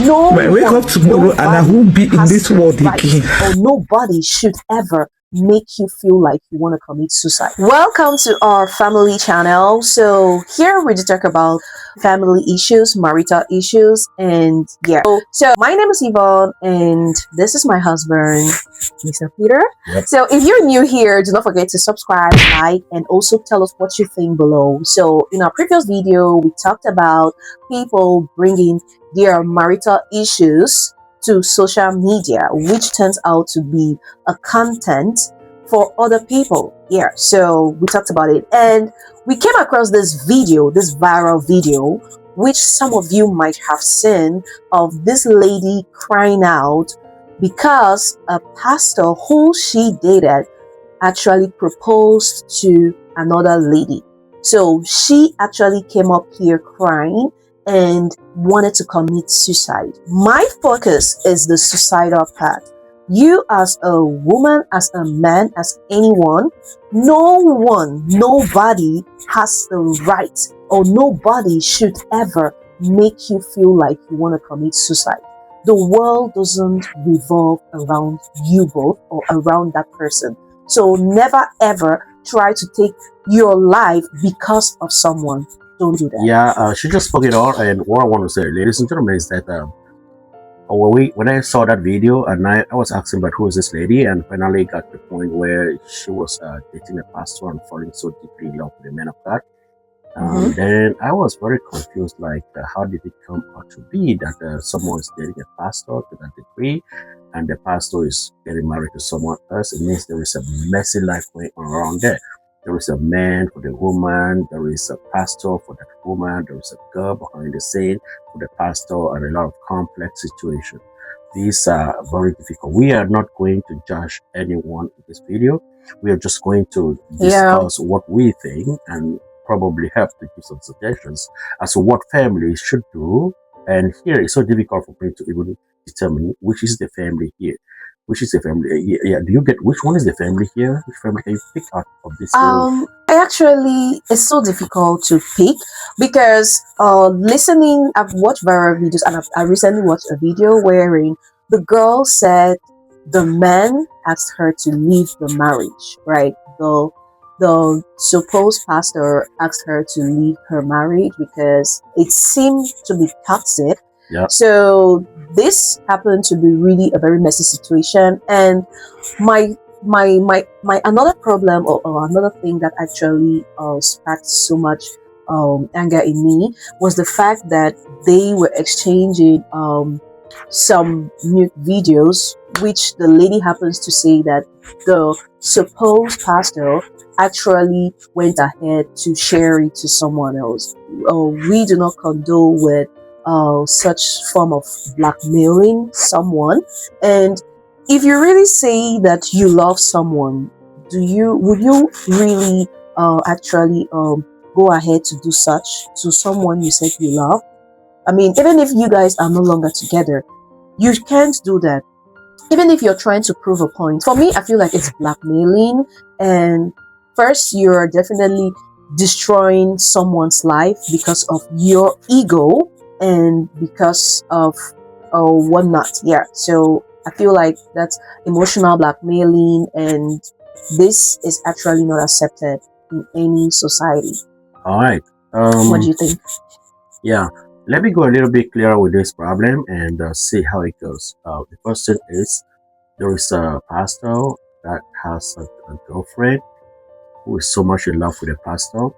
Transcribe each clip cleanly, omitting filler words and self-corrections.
No But I wake up tomorrow and I won't be in this world again. Or nobody should ever make you feel like you want to commit suicide. Welcome to our family channel. So here we talk about family issues, marital issues, and yeah. So my name is Yvonne and this is my husband, Mr. Peter. Yep. So if you're new here, do not forget to subscribe, like, and also tell us what you think below. So in our previous video, we talked about people bringing their marital issues to social media, which turns out to be a content for other people. Yeah, so we talked about it and we came across this video, this viral video, which some of you might have seen, of this lady crying out because a pastor who she dated actually proposed to another lady. So she actually came up here crying and wanted to commit suicide. My focus is the suicidal part. You as a woman, as a man, as anyone, nobody has the right, or nobody should ever make you feel like you want to commit suicide. The world doesn't revolve around you both or around that person. So never ever try to take your life because of someone. Don't do that. Yeah, she just spoke it all, and what I want to say, ladies and gentlemen, is that when I saw that video, and I was asking about who is this lady, and finally got to the point where she was dating a pastor and falling so deeply in love with the man of God. Then I was very confused, like how did it come out to be that someone is dating a pastor to that degree, and the pastor is getting married to someone else? It means there is a messy life going on around there. There is a man for the woman, there is a pastor for that woman, there is a girl behind the scene for the pastor, and a lot of complex situations. These are very difficult. We are not going to judge anyone in this video. We are just going to discuss what we think and probably help to give some suggestions as to what families should do. And here it's so difficult for me to even determine which is the family here. Which is the family? Yeah, do you get which one is the family here? Which family can you pick out of this? It's so difficult to pick because listening, I've watched viral videos, and I recently watched a video wherein the girl said the man asked her to leave the marriage, right? The supposed pastor asked her to leave her marriage because it seemed to be toxic. Yeah. So this happened to be really a very messy situation, and my another problem or another thing that actually sparked so much anger in me was the fact that they were exchanging some nude videos, which the lady happens to say that the supposed pastor actually went ahead to share it to someone else. We do not condone with such form of blackmailing someone. And if you really say that you love someone, would you really actually go ahead to do such to someone you said you love? I mean, even if you guys are no longer together, you can't do that. Even if you're trying to prove a point. For me, I feel like it's blackmailing, and first you're definitely destroying someone's life because of your ego and because of whatnot. Yeah, so I feel like that's emotional blackmailing, and this is actually not accepted in any society. All right. What do you think? Yeah, let me go a little bit clearer with this problem and see how it goes. The first thing is, there is a pastor that has a girlfriend who is so much in love with the pastor.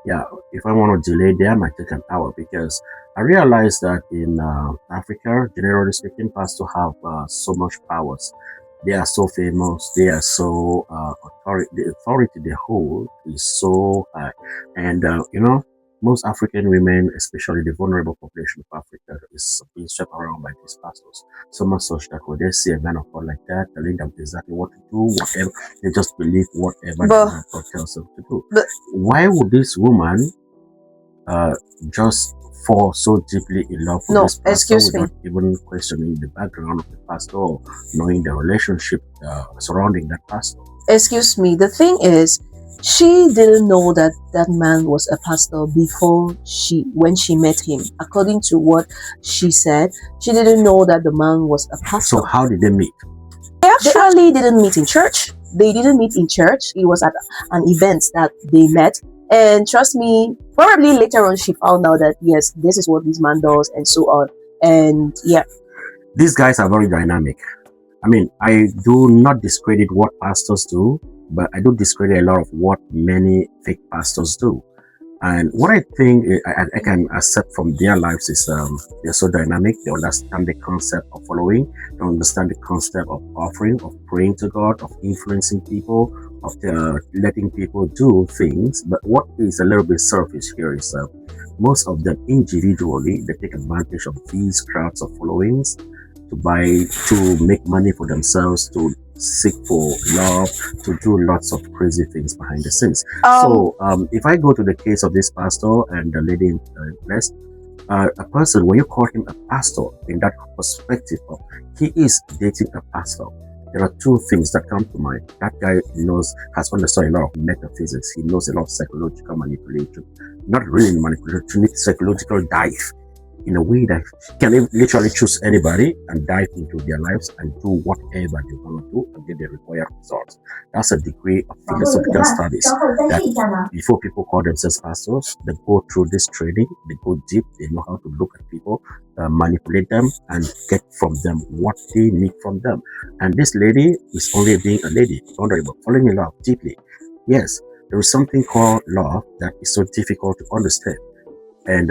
Yeah, if I want to delay there, I might take an hour, because I realize that in Africa, generally speaking, pastors have so much powers. They are so famous. They are so the authority they hold is so high. And most African women, especially the vulnerable population of Africa, is being swept around by these pastors. So much such that when they see a man of God like that, telling them exactly what to do, whatever, they just believe whatever the man of God tells them to do. Why would this woman just fall so deeply in love with this pastor without even questioning the background of the pastor or knowing the relationship surrounding that pastor? Excuse me, the thing is, She didn't know that that man was a pastor before when she met him. According to what she said, she didn't know that the man was a pastor. So how did they meet? They actually didn't meet in church. They didn't meet in church. It was at an event that they met. And trust me, probably later on she found out that yes, this is what this man does and so on. And yeah. These guys are very dynamic. I mean, I do not discredit what pastors do, but I do discredit a lot of what many fake pastors do. And what I think I can accept from their lives is they're so dynamic. They understand the concept of following. They understand the concept of offering, of praying to God, of influencing people, of letting people do things. But what is a little bit surface here is most of them individually, they take advantage of these crowds of followings to make money for themselves, to seek for love, to do lots of crazy things behind the scenes. So if I go to the case of this pastor and the lady in place, a person, when you call him a pastor in that perspective of he is dating a pastor, there are two things that come to mind. That guy has understood a lot of metaphysics. He knows a lot of psychological manipulation, not really manipulation, psychological dive, in a way that can literally choose anybody and dive into their lives and do whatever they want to do and get the required results. That's a degree of philosophical studies that before people call themselves pastors, they go through this training, they go deep, they know how to look at people, manipulate them, and get from them what they need from them. And this lady is only being a lady, honorable, falling in love deeply. Yes, there is something called love that is so difficult to understand. And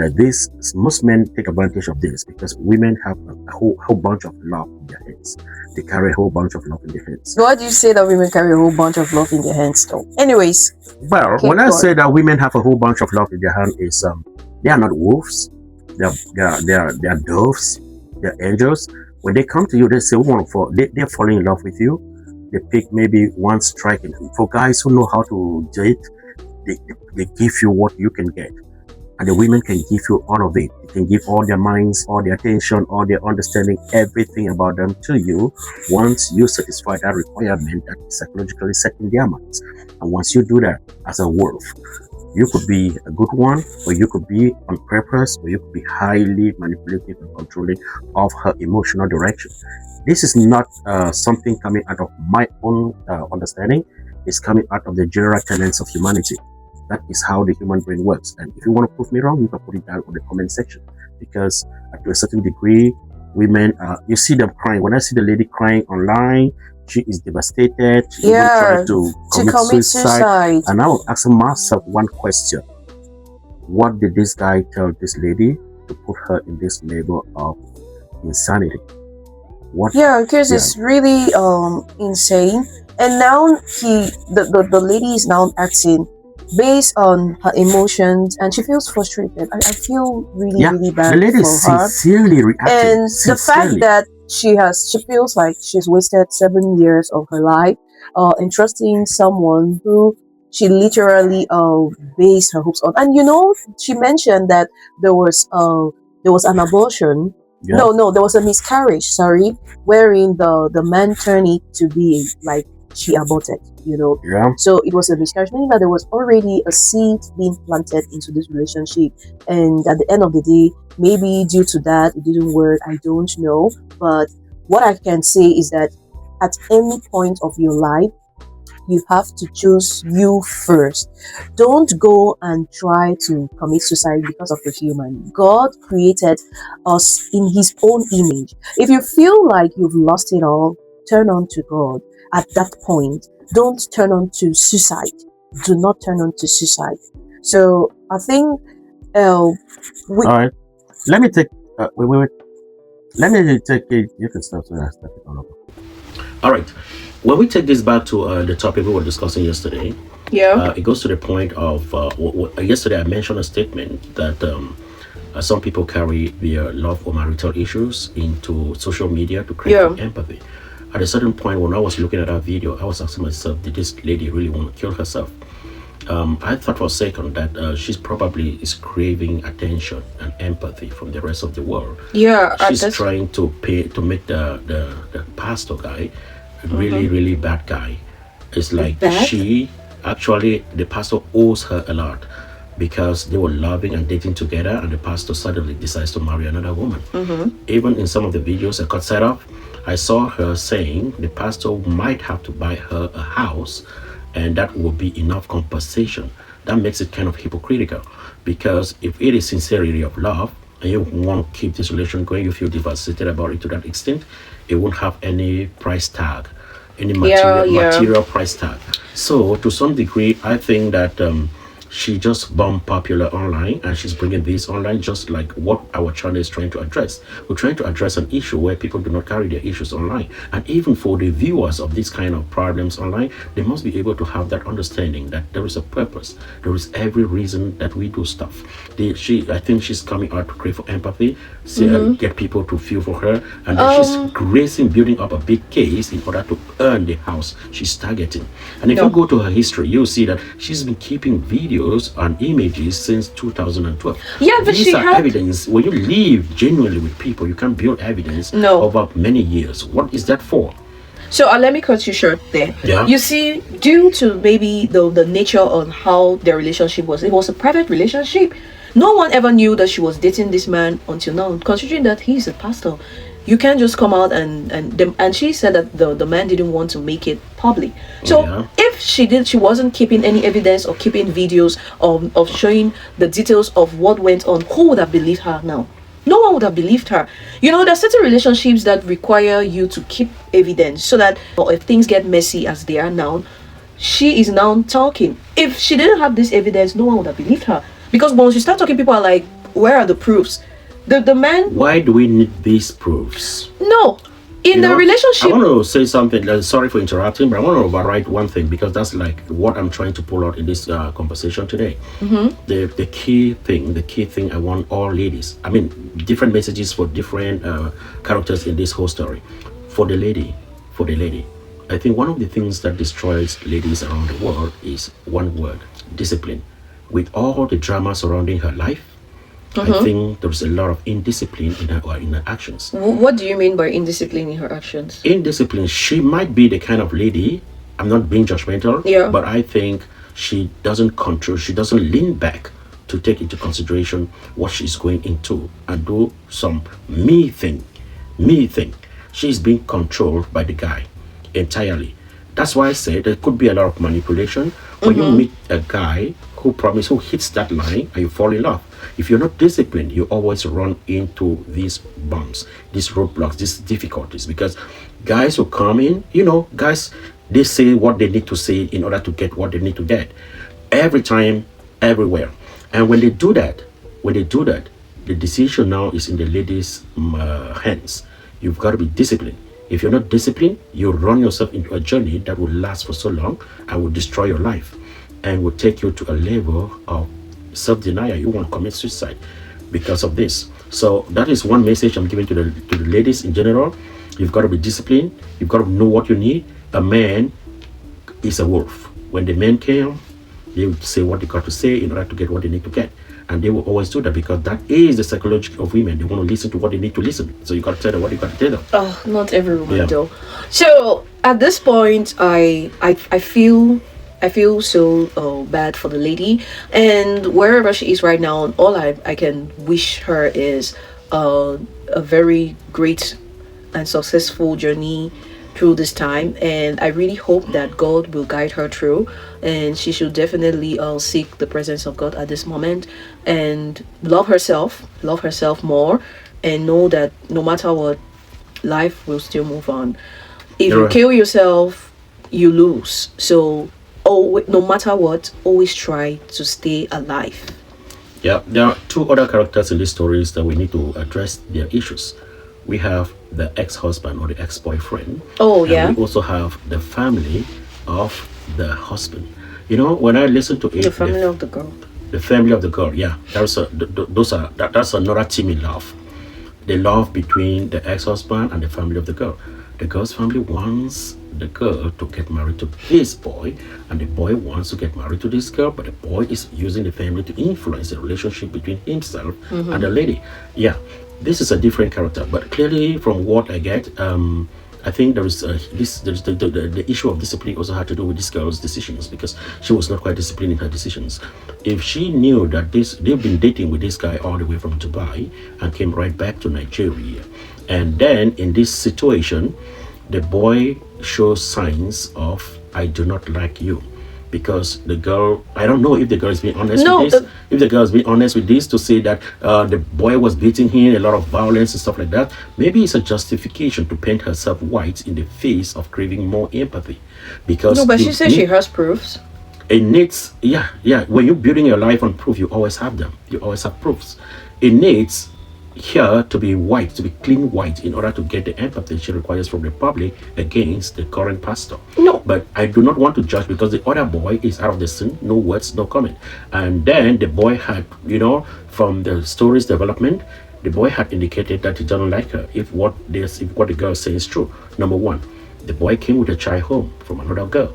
most men take advantage of this because women have a whole bunch of love in their hands. They carry a whole bunch of love in their hands. Why do you say that women carry a whole bunch of love in their hands, though? Anyways. Well, when I say that women have a whole bunch of love in their hand, is they are not wolves. They're doves. They're angels. When they come to you, they say, they're falling in love with you. They pick maybe one strike. For guys who know how to date, they give you what you can get. And the women can give you all of it. They can give all their minds, all their attention, all their understanding, everything about them to you once you satisfy that requirement that is psychologically set in their minds. And once you do that as a wolf, you could be a good one, or you could be on purpose, or you could be highly manipulative and controlling of her emotional direction. This is not something coming out of my own understanding. It's coming out of the general tenets of humanity. That is how the human brain works. And if you want to prove me wrong, you can put it down on the comment section. Because to a certain degree, women, you see them crying. When I see the lady crying online, she is devastated. She even tried to commit suicide. And I was asking myself one question. What did this guy tell this lady to put her in this label of insanity? Because it's really insane. And now the lady is now acting based on her emotions, and she feels frustrated. I feel really bad the lady for her. Sincerely reacting. And the fact that she feels like she's wasted 7 years of her life entrusting someone who she literally based her hopes on. And she mentioned that there was an abortion. No, there was a miscarriage, wherein the man turned it to be like she aborted, So it was a miscarriage, meaning that there was already a seed being planted into this relationship. And at the end of the day, maybe due to that, it didn't work. I don't know. But what I can say is that at any point of your life, you have to choose you first. Don't go and try to commit suicide because of the human. God created us in His own image. If you feel like you've lost it all, turn on to God. At that point, don't turn on to suicide. Do not turn on to suicide. So I think all right. Let me take wait. Let me take it. You can start to step it all over. All right. When we take this back to the topic we were discussing yesterday, it goes to the point of yesterday I mentioned a statement that some people carry their love or marital issues into social media to create empathy. At a certain point, when I was looking at that video, I was asking myself, did this lady really want to kill herself? I thought for a second that she's probably is craving attention and empathy from the rest of the world. She's trying to make the pastor guy really bad guy. It's like she Actually, the pastor owes her a lot because they were loving and dating together, and the pastor suddenly decides to marry another woman. Even in some of the videos I got set up, I saw her saying the pastor might have to buy her a house, and that will be enough compensation. That makes it kind of hypocritical, because if it is sincerity of love and you want to keep this relation going, you feel devastated about it to that extent, it won't have any price tag, any material price tag. So to some degree, I think that she just bombed popular online, and she's bringing this online, just like what our channel is trying to address. We're trying to address an issue where people do not carry their issues online, and even for the viewers of these kind of problems online, they must be able to have that understanding that there is a purpose, there is every reason that we do stuff. I think she's coming out to crave for empathy, get people to feel for her, and then she's racing, building up a big case in order to earn the house she's targeting. And if you go to her history, you'll see that she's been keeping videos and images since 2012. Yeah, but these are evidence. When you live genuinely with people, you can build evidence over many years. What is that for? So let me cut you short there. Yeah. You see, due to maybe the nature on how their relationship was, it was a private relationship. No one ever knew that she was dating this man until now, considering that he's a pastor. You can't just come out and she said that the man didn't want to make it public. So if she wasn't keeping any evidence or keeping videos of showing the details of what went on, who would have believed her now? No one would have believed her. You know, there are certain relationships that require you to keep evidence so that if things get messy as they are now, she is now talking. If she didn't have this evidence, no one would have believed her. Because once you start talking, people are like, where are the proofs? The man... Why do we need these proofs? No. In the relationship... I want to say something. Sorry for interrupting, but I want to overwrite one thing, because that's like what I'm trying to pull out in this conversation today. The key thing I want all ladies, I mean, different messages for different characters in this whole story. For the lady, I think one of the things that destroys ladies around the world is one word: discipline. With all the drama surrounding her life, I think there's a lot of indiscipline in her actions. What do you mean by indiscipline in her actions? Indiscipline, she might be the kind of lady, I'm not being judgmental, but I think she doesn't control, she doesn't lean back to take into consideration what she's going into and do some me thing. She's being controlled by the guy entirely. That's why I say there could be a lot of manipulation. When you meet a guy who hits that line, and you fall in love. If you're not disciplined, you always run into these bumps, these roadblocks, these difficulties, because guys will come in, guys, they say what they need to say in order to get what they need to get. Every time, everywhere. And when they do that, the decision now is in the lady's hands. You've got to be disciplined. If you're not disciplined, you run yourself into a journey that will last for so long and will destroy your life and will take you to a level of self-denial. You won't commit suicide because of this. So that is one message I'm giving to the ladies in general. You've got to be disciplined. You've got to know what you need. A man is a wolf. When the men came, they would say what they got to say in order to get what they need to get. And they will always do that because that is the psychology of women. They want to listen to what they need to listen. So you got to tell them what you got to tell them. Oh, not every woman though. So at this point, I feel so bad for the lady, and wherever she is right now, all I can wish her is a very great and successful journey through this time, and I really hope that God will guide her through, and she should definitely seek the presence of God at this moment and love herself more, and know that no matter what, life will still move on. If you kill yourself, you lose. So no matter what, always try to stay alive. Yeah, there are two other characters in these stories that we need to address their issues. We have the ex-husband or the ex-boyfriend. And we also have the family of the husband. When I listen to it, the family of the girl. The family of the girl, yeah. That's another team in love. The love between the ex-husband and the family of the girl. The girl's family wants the girl to get married to this boy, and the boy wants to get married to this girl, but the boy is using the family to influence the relationship between himself and the lady. Yeah, this is a different character, but clearly from what I get, I I think there is the issue of discipline also had to do with this girl's decisions, because she was not quite disciplined in her decisions. If she knew that they've been dating with this guy all the way from Dubai and came right back to Nigeria, and then in this situation, the boy shows signs of "I do not like you," because the girl, I don't know if the girl is being honest with this. If the girl is being honest with this to say that the boy was beating him, a lot of violence and stuff like that, maybe it's a justification to paint herself white in the face of craving more empathy. Because no, but she says she has proofs. It needs, yeah. When you're building your life on proof, you always have them. You always have proofs. It needs here to be white, to be clean white, in order to get the empathy she requires from the public against the current pastor. No. But I do not want to judge, because the other boy is out of the scene, no words, no comment. And then the boy had, from the story's development, the boy had indicated that he doesn't like her if what the girl says is true. Number one, the boy came with a child home from another girl,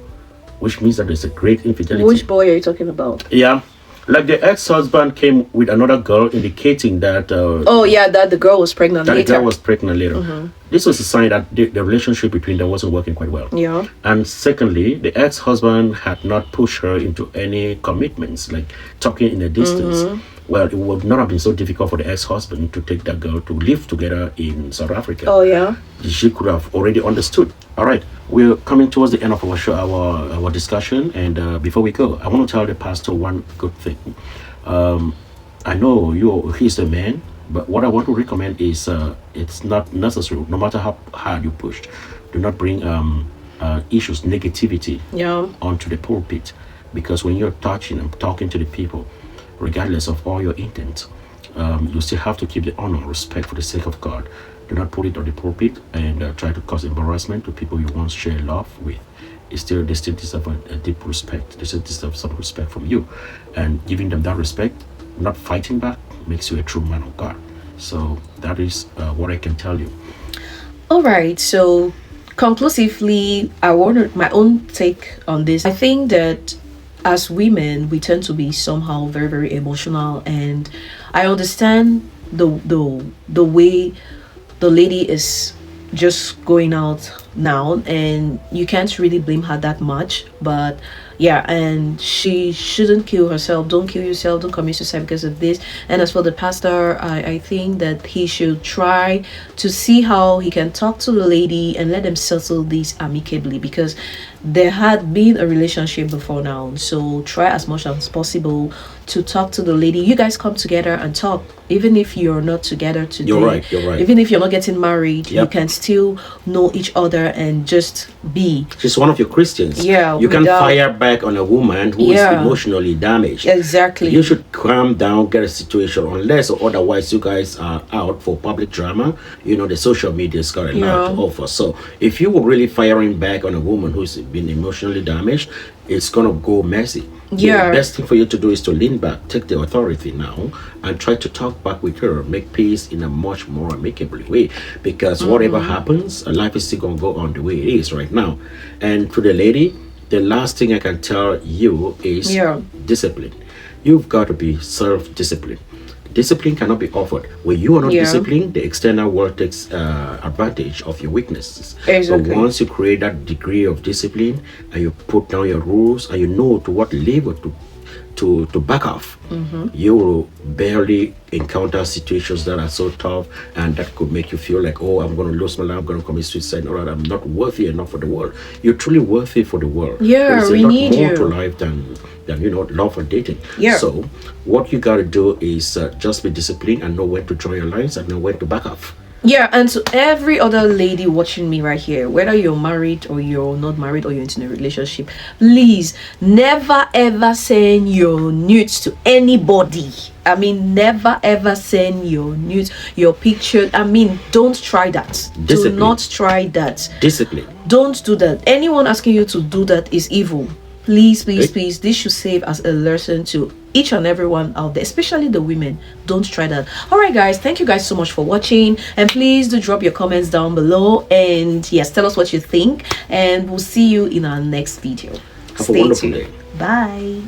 which means that there's a great infidelity. Which boy are you talking about? Yeah. Like the ex-husband came with another girl, indicating that that the girl was pregnant later. The girl was pregnant later. This was a sign that the relationship between them wasn't working quite well. Yeah. And secondly, the ex-husband had not pushed her into any commitments, like talking in a distance. Well, it would not have been so difficult for the ex-husband to take that girl to live together in South Africa. Oh yeah. She could have already understood. All right, we're coming towards the end of our show, our discussion, and before we go, I want to tell the pastor one good thing. I know he's the man, but what I want to recommend is it's not necessary, no matter how hard you pushed, do not bring issues, negativity onto the pulpit, because when you're touching and talking to the people, regardless of all your intent, you still have to keep the honor and respect for the sake of God. Do not put it on the pulpit and try to cause embarrassment to people you once shared love with. They still deserve a deep respect. They still deserve some respect from you. And giving them that respect, not fighting back, makes you a true man of God. So that is what I can tell you. All right. So conclusively, I wanted my own take on this. I think that as women, we tend to be somehow very, very emotional, and I understand the way the lady is just going out now, and you can't really blame her that much. But yeah, and she shouldn't kill herself. Don't kill yourself, don't commit suicide because of this. And as for the pastor, I think that he should try to see how he can talk to the lady and let them settle this amicably, because there had been a relationship before now. So try as much as possible to talk to the lady. You guys come together and talk, even if you're not together today. You're right. Even if you're not getting married, you can still know each other and just be. She's one of your Christians. Yeah. You can fire back on a woman who is emotionally damaged. Exactly. You should calm down, get a situation, unless or otherwise you guys are out for public drama. The social media's got a lot to offer. So if you were really firing back on a woman who's been emotionally damaged, it's gonna go messy. Yeah. The best thing for you to do is to lean back, take the authority now, and try to talk back with her, make peace in a much more amicable way. Because whatever happens, life is still gonna go on the way it is right now. And to the lady, the last thing I can tell you is discipline. You've got to be self-disciplined. Discipline cannot be offered. When you are not disciplined, the external world takes advantage of your weaknesses. Exactly. But once you create that degree of discipline and you put down your rules and you know to what level to back off, you will barely encounter situations that are so tough and that could make you feel like, oh, I'm going to lose my life, I'm going to commit suicide, or I'm not worthy enough for the world. You're truly worthy for the world. Yeah, There's we a lot need more you. to life than love and dating. Yeah. So what you got to do is just be disciplined and know when to draw your lines and know when to back off. Yeah, and to every other lady watching me right here, whether you're married or you're not married or you're in a relationship, please never ever send your nudes to anybody. I mean, never ever send your nudes, your picture. I mean, don't try that. Discipline. Do not try that. Discipline. Don't do that. Anyone asking you to do that is evil. Please, please, please. This should serve as a lesson to each and everyone out there, especially the women. Don't try that. All right, guys. Thank you guys so much for watching. And please do drop your comments down below. And yes, tell us what you think. And we'll see you in our next video. Have a wonderful day. Bye.